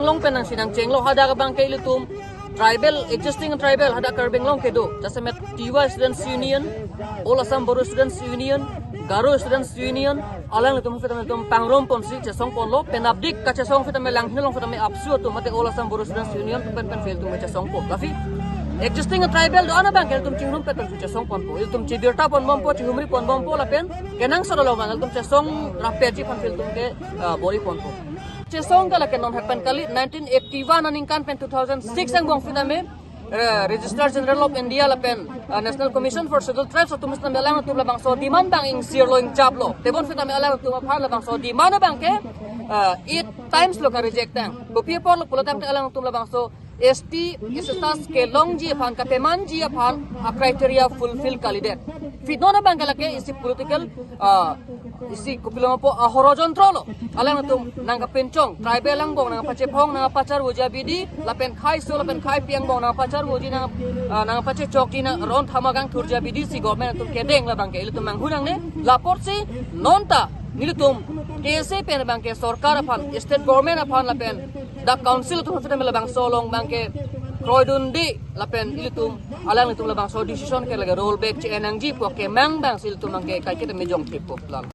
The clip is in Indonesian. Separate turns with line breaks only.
long penang sinang cenglo hada ka bang kay lutum tribal existing tribal hada karbeng long kedo jasa met Tiwa Students Union, All Assam Bodo Students Union, Garo Students Union alang lutum fitam lutum pangrom ponsi chasong ponlo penabdik ka chasong fitam lang hinalong fitam apsu to mate All Assam Bodo Students Union pen fail tum chasong po kafi existing tribal do ana bang kel tum chingrum petan chasong pon po iltum chibirta pon bom po chihumri pon bom po lapen kenang sorolo mangal tum chasong rapeji pon fail tum ke bori pon po Chesong kala kenon happen kali 1981 aning kan pen 2006 ang bong finame Registrar General of India la pen National Commission for Scheduled Tribes to musna melang tu labang so demand bang ing sirlo ing jablo tebon finame alang tu mapar labang so demand bang ke 8 times lo ka reject ang kopi por lo pula tam alang tu labang so ST istas ke long ji pan ka peman ji pan a criteria fulfill kalidet fitona bang kala ke isi political isi kupilong po horizontal lo alang tu nang pencong tribal lang bong nang pachepong nang pacar woja bidi lapen khai so lapen khai piang bong nang pacar woji nang pache chokti na ron thamagang thurja bidi si government tu kedeng la bang ke ilu tu manghunang ne lapor si nonta nilutum kese pen bang ke sarkar aphan state government aphan lapen the council tu hafita mela bang solong bang ke kroidundi lapen ilutum alang itum la bang so decision ke laga roll back che enang ji po ke mang bang sil tu mang ke kai ke mejong tip po lang